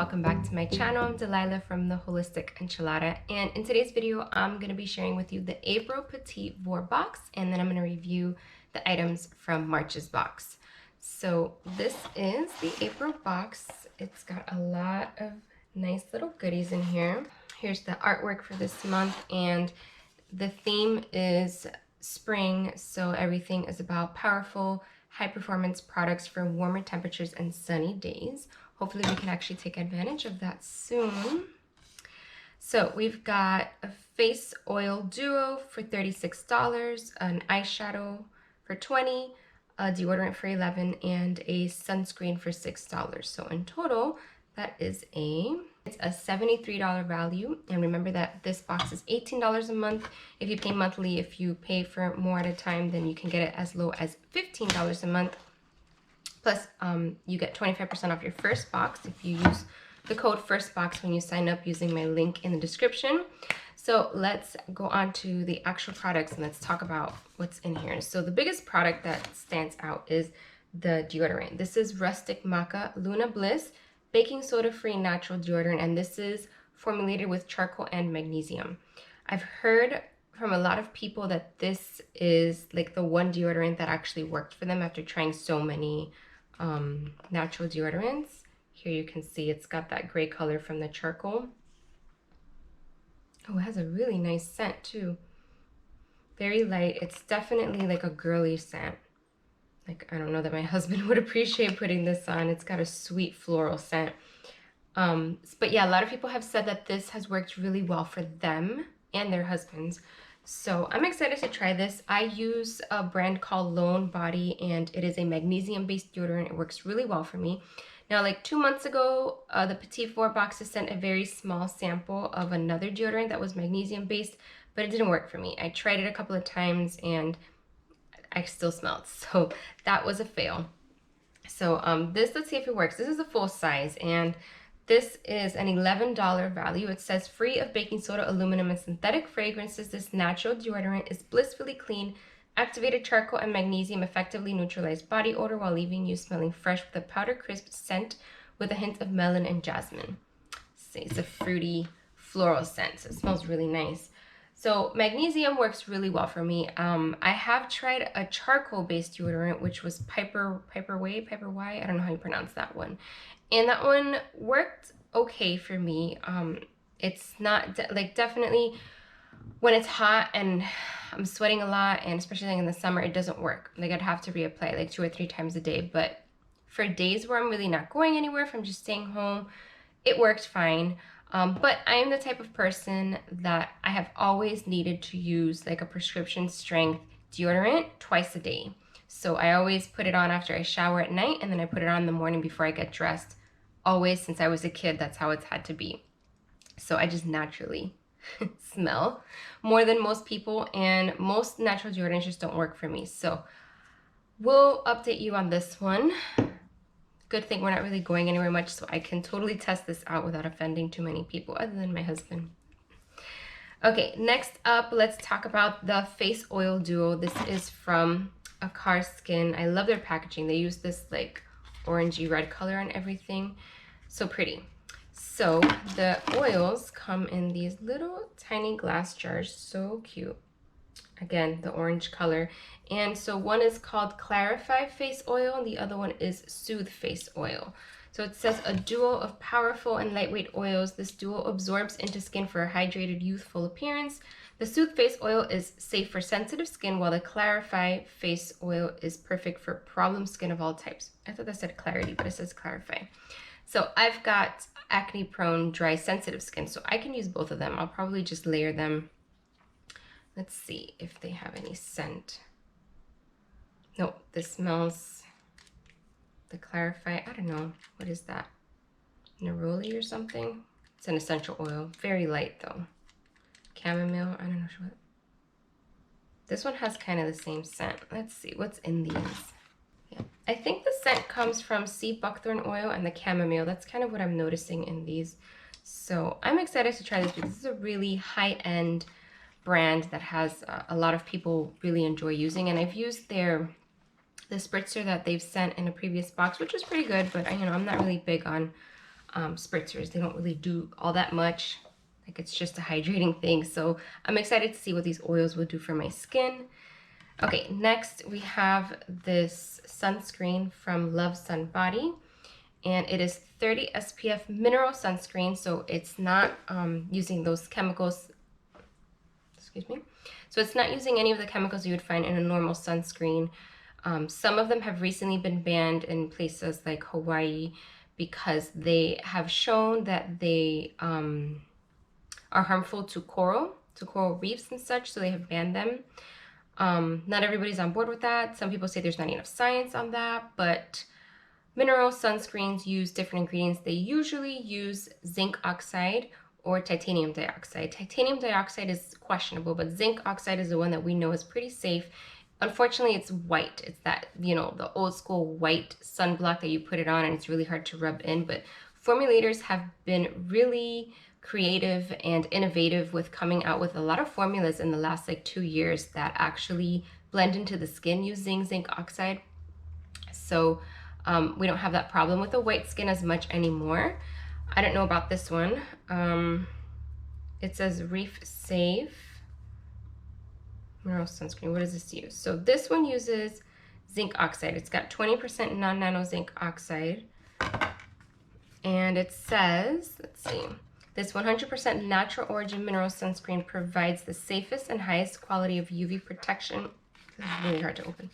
welcome back to my channel. I'm Delilah from the Holistic Enchilada, and in today's video I'm going to be sharing with you the April Petit Vour box, and then I'm going to review the items from March's box. So this is the April box. It's got a lot of nice little goodies in here. Here's the artwork for this month, and the theme is spring, so everything is about powerful, high-performance products for warmer temperatures and sunny days. Hopefully we can actually take advantage of that soon. So we've got a face oil duo for $36, an eyeshadow for $20, a deodorant for $11, and a sunscreen for $6. So in total, that is it's a $73 value. And remember that this box is $18 a month if you pay monthly. If you pay for more at a time, then you can get it as low as $15 a month. Plus, you get 25% off your first box if you use the code FIRSTBOX when you sign up using my link in the description. So let's go on to the actual products and let's talk about what's in here. So the biggest product that stands out is the deodorant. This is Rustic Maca Luna Bliss baking soda free natural deodorant, and this is formulated with charcoal and magnesium. I've heard from a lot of people that this is like the one deodorant that actually worked for them after trying so many natural deodorants. Here you can see it's got that gray color from the charcoal. Oh, it has a really nice scent too. Very light. It's definitely like a girly scent. Like, I don't know that my husband would appreciate putting this on. It's got a sweet floral scent. But yeah, a lot of people have said that this has worked really well for them and their husbands. So I'm excited to try this. I use a brand called Lone Body, and it is a magnesium-based deodorant. It works really well for me. Now, like 2 months ago, the Petit Vour boxes sent a very small sample of another deodorant that was magnesium-based, but it didn't work for me. I tried it a couple of times, and I still smelled. So that was a fail. So let's see if it works. This is a full size, and this is an $11 value. It says free of baking soda, aluminum, and synthetic fragrances. This natural deodorant is blissfully clean. Activated charcoal and magnesium effectively neutralize body odor while leaving you smelling fresh with a powder crisp scent with a hint of melon and jasmine. See, it's a fruity floral scent, so it smells really nice. So magnesium works really well for me. I have tried a charcoal-based deodorant, which was Piper Y, I don't know how you pronounce that one. And that one worked okay for me. It's not, definitely when it's hot and I'm sweating a lot, and especially like in the summer, it doesn't work. Like I'd have to reapply like 2 or 3 times a day. But for days where I'm really not going anywhere, if I'm just staying home, it worked fine. But I am the type of person that I have always needed to use like a prescription strength deodorant twice a day. So I always put it on after I shower at night, and then I put it on in the morning before I get dressed. Always, since I was a kid, that's how it's had to be. So I just naturally smell more than most people, and most natural deodorants just don't work for me. So we'll update you on this one. Good thing we're not really going anywhere much, so I can totally test this out without offending too many people other than my husband. Okay, next up, let's talk about the face oil duo. This is from Akar Skin. I love their packaging. They use this like orangey red color and everything. So pretty. So the oils come in these little tiny glass jars. So cute. Again, the orange color. And so one is called Clarify Face Oil, and the other one is Soothe Face Oil. So it says a duo of powerful and lightweight oils. This duo absorbs into skin for a hydrated, youthful appearance. The Soothe Face Oil is safe for sensitive skin, while the Clarify Face Oil is perfect for problem skin of all types. I thought that said clarity, but it says clarify. So I've got acne-prone, dry, sensitive skin, so I can use both of them. I'll probably just layer them. Let's see if they have any scent. No, this smells, the Clarify, I don't know, what is that? Neroli or something? It's an essential oil, very light though. Chamomile, I don't know what. This one has kind of the same scent. Let's see, what's in these? Yeah, I think the scent comes from sea buckthorn oil and the chamomile. That's kind of what I'm noticing in these. So I'm excited to try this because this is a really high-end brand that has a lot of people really enjoy using, and I've used the spritzer that they've sent in a previous box, which was pretty good, but I'm not really big on spritzers. They don't really do all that much. Like, it's just a hydrating thing. So I'm excited to see what these oils will do for my skin. Okay, next we have this sunscreen from Love Sun Body, and it is 30 SPF mineral sunscreen, so it's not using those chemicals, excuse me. So it's not using any of the chemicals you would find in a normal sunscreen. Some of them have recently been banned in places like Hawaii because they have shown that they are harmful to coral reefs and such, so they have banned them. Not everybody's on board with that. Some people say there's not enough science on that, but mineral sunscreens use different ingredients. They usually use zinc oxide or titanium dioxide. Titanium dioxide is questionable, but zinc oxide is the one that we know is pretty safe. Unfortunately, it's white. It's that, you know, the old school white sunblock that you put it on and it's really hard to rub in. But formulators have been really creative and innovative with coming out with a lot of formulas in the last like 2 years that actually blend into the skin using zinc oxide. So we don't have that problem with the white skin as much anymore. I don't know about this one. It says Reef Safe mineral sunscreen. What does this use? So this one uses zinc oxide. It's got 20% non-nano zinc oxide. And it says, let's see, this 100% natural origin mineral sunscreen provides the safest and highest quality of UV protection. This is really hard to open.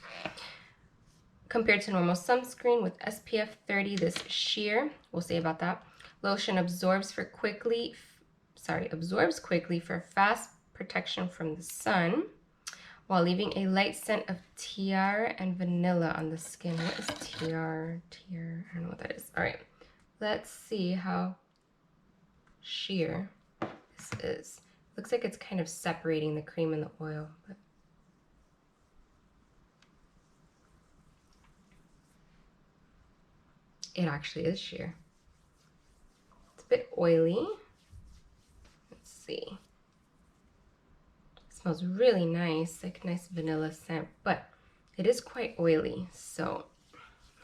Compared to normal sunscreen with SPF 30, this sheer, we'll see about that. Lotion absorbs quickly for fast protection from the sun, while leaving a light scent of tiara and vanilla on the skin. What is tiara? Tiara, I don't know what that is. All right, let's see how sheer this is. Looks like it's kind of separating the cream and the oil, but it actually is sheer. It's a bit oily. Let's see. Smells really nice, like a nice vanilla scent, but it is quite oily, so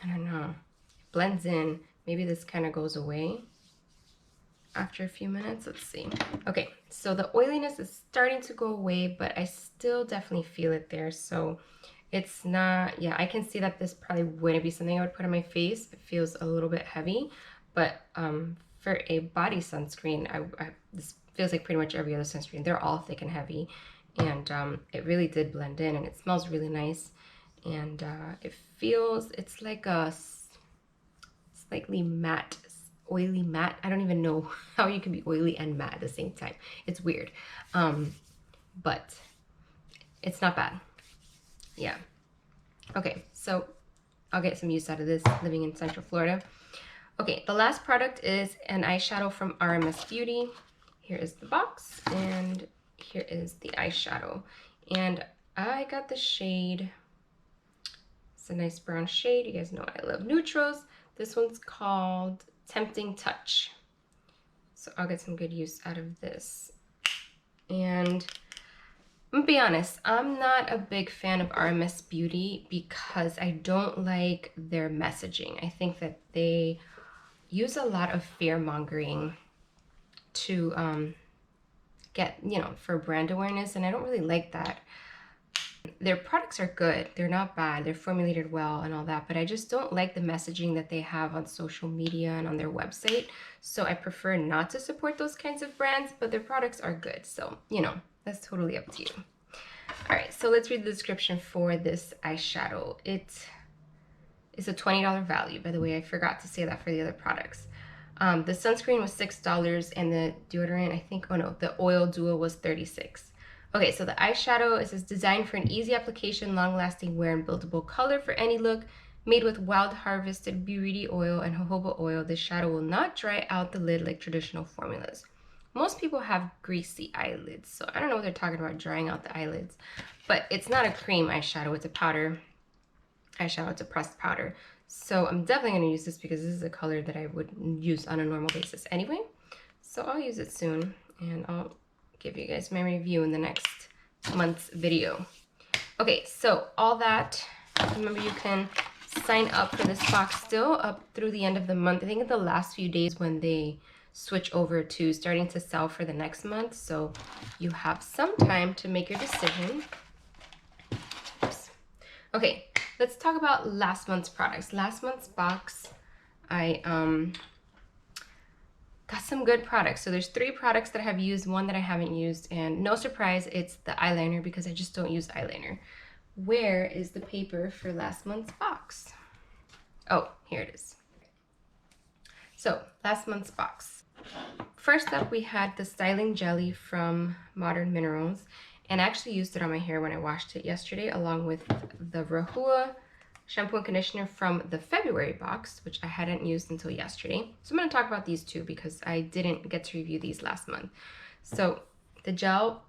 I don't know. It blends in. Maybe this kind of goes away after a few minutes. Let's see. Okay, so the oiliness is starting to go away, but I still definitely feel it there. So it's not, yeah, I can see that this probably wouldn't be something I would put on my face. It feels a little bit heavy, but for a body sunscreen, this feels like pretty much every other sunscreen. They're all thick and heavy. And it really did blend in, and it smells really nice, and it feels, it's like a slightly matte, oily matte. I don't even know how you can be oily and matte at the same time. It's weird, but it's not bad. Yeah. Okay, so I'll get some use out of this living in Central Florida. Okay, the last product is an eyeshadow from RMS Beauty. Here is the box, and here is the eyeshadow, and I got the shade, it's a nice brown shade. You guys know I love neutrals. This one's called Tempting Touch, so I'll get some good use out of this. And I'm gonna be honest, I'm not a big fan of RMS Beauty because I don't like their messaging. I think that they use a lot of fear mongering to get, you know, for brand awareness, and I don't really like that. Their products are good, they're not bad, they're formulated well and all that, but I just don't like the messaging that they have on social media and on their website, so I prefer not to support those kinds of brands, but their products are good, so, you know, that's totally up to you. All right, so let's read the description for this eyeshadow. It is a $20 value, by the way. I forgot to say that for the other products. The sunscreen was $6, and the deodorant, I think, oh no, the oil duo was $36. Okay, so the eyeshadow, it says designed for an easy application, long-lasting wear, and buildable color for any look. Made with wild harvested buriti oil and jojoba oil, this shadow will not dry out the lid like traditional formulas. Most people have greasy eyelids, so I don't know what they're talking about drying out the eyelids. But it's not a cream eyeshadow, it's a powder eyeshadow, it's a pressed powder. So I'm definitely going to use this because this is a color that I would use on a normal basis anyway. So I'll use it soon, and I'll give you guys my review in the next month's video. Okay, so all that, remember you can sign up for this box still up through the end of the month. I think the last few days when they switch over to starting to sell for the next month. So you have some time to make your decision. Oops. Okay, let's talk about last month's products. Last month's box, I got some good products. So there's 3 products that I have used, 1 that I haven't used, and no surprise, it's the eyeliner because I just don't use eyeliner. Where is the paper for last month's box? Oh, here it is. So last month's box. First up, we had the styling jelly from Modern Minerals, and I actually used it on my hair when I washed it yesterday, along with the Rahua shampoo and conditioner from the February box, which I hadn't used until yesterday. So I'm going to talk about these 2 because I didn't get to review these last month. So the gel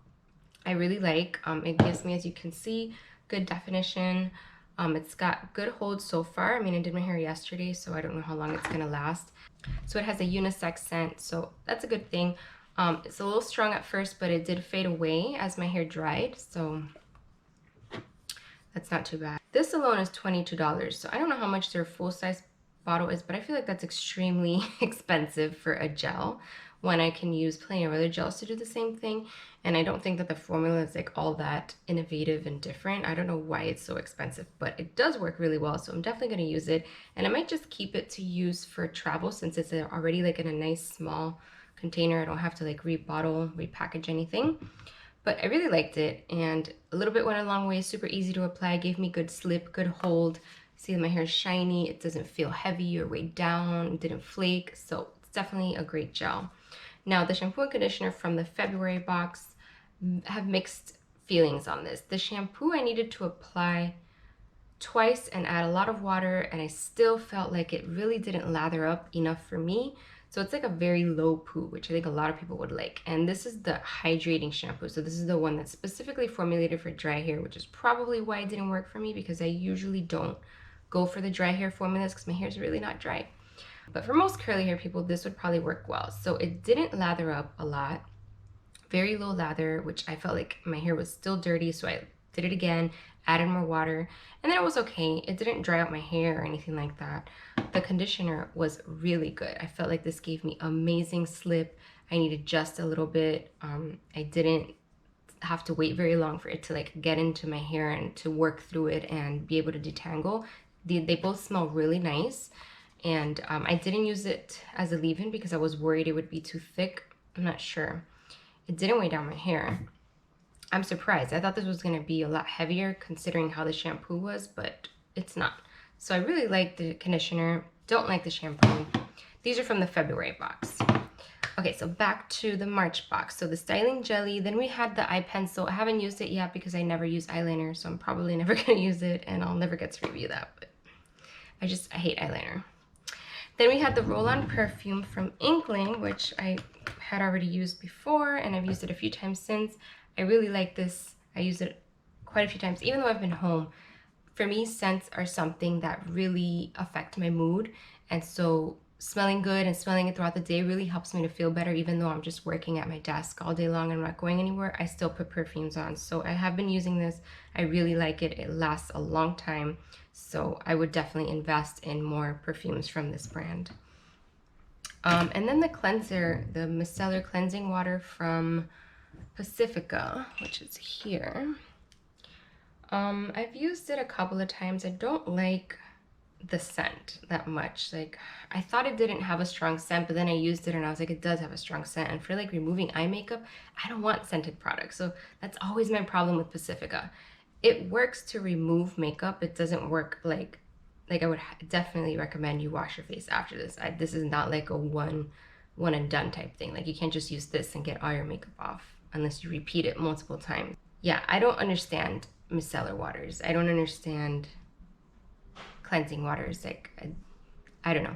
I really like. It gives me, as you can see, good definition. It's got good hold so far. I mean, I did my hair yesterday, so I don't know how long it's gonna last. So it has a unisex scent, so that's a good thing. It's a little strong at first, but it did fade away as my hair dried, so that's not too bad. This alone is $22, so I don't know how much their full-size bottle is, but I feel like that's extremely expensive for a gel when I can use plenty of other gels to do the same thing. And I don't think that the formula is like all that innovative and different. I don't know why it's so expensive, but it does work really well. So I'm definitely going to use it. And I might just keep it to use for travel since it's already like in a nice small container. I don't have to like rebottle, repackage anything. But I really liked it, and a little bit went a long way. Super easy to apply, gave me good slip, good hold. See, my hair is shiny, it doesn't feel heavy or weighed down, it didn't flake, so it's definitely a great gel. Now, the shampoo and conditioner from the February box have mixed feelings on this. The shampoo I needed to apply twice and add a lot of water, and I still felt like it really didn't lather up enough for me. So it's like a very low poo, which I think a lot of people would like. And this is the hydrating shampoo. So this is the one that's specifically formulated for dry hair, which is probably why it didn't work for me because I usually don't go for the dry hair formulas because my hair is really not dry. But for most curly hair people, this would probably work well. So it didn't lather up a lot. Very low lather, which I felt like my hair was still dirty, so I did it again, added more water, and then it was okay. It didn't dry out my hair or anything like that. The conditioner was really good. I felt like this gave me amazing slip. I needed just a little bit. I didn't have to wait very long for it to like get into my hair and to work through it and be able to detangle. They both smell really nice, and I didn't use it as a leave-in because I was worried it would be too thick. I'm not sure. It didn't weigh down my hair. I'm surprised. I thought this was going to be a lot heavier considering how the shampoo was, but it's not. So I really like the conditioner. Don't like the shampoo. These are from the February box. Okay, so back to the March box. So the styling jelly, then we had the eye pencil. I haven't used it yet because I never use eyeliner, so I'm probably never going to use it, and I'll never get to review that, but I hate eyeliner. Then we had the roll-on perfume from Inkling, which I had already used before, and I've used it a few times since. I really like this. I use it quite a few times, even though I've been home. For me, scents are something that really affect my mood, and so smelling good and smelling it throughout the day really helps me to feel better. Even though I'm just working at my desk all day long and I'm not going anywhere, I still put perfumes on. So I have been using this. I really like it. It lasts a long time, so I would definitely invest in more perfumes from this brand. And then the cleanser, the micellar cleansing water from Pacifica, which is here. I've used it a couple of times. I don't like the scent that much. Like, I thought it didn't have a strong scent, but then I used it and I was like, it does have a strong scent. And for like removing eye makeup, I don't want scented products. So that's always my problem with Pacifica. It works to remove makeup. It doesn't work like I would definitely recommend you wash your face after this. This is not like a one and done type thing. Like, you can't just use this and get all your makeup off unless you repeat it multiple times. Yeah, I don't understand micellar waters. I don't understand cleansing waters. Like, I don't know.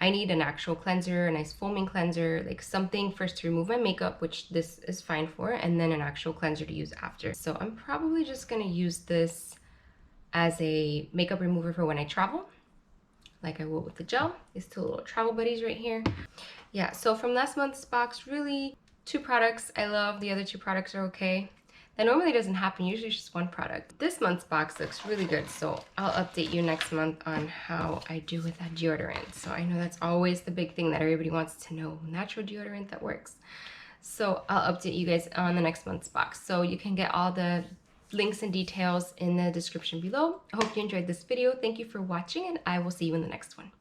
I need an actual cleanser, a nice foaming cleanser, like something first to remove my makeup, which this is fine for, and then an actual cleanser to use after. So I'm probably just gonna use this as a makeup remover for when I travel, like I will with the gel. These 2 little travel buddies right here. Yeah, so from last month's box, really 2 products I love. The other 2 products are okay. That normally doesn't happen. Usually it's just one product. This month's box looks really good, so I'll update you next month on how I do with that deodorant. So I know that's always the big thing that everybody wants to know, natural deodorant that works. So I'll update you guys on the next month's box. So you can get all the links and details in the description below. I hope you enjoyed this video. Thank you for watching, and I will see you in the next one.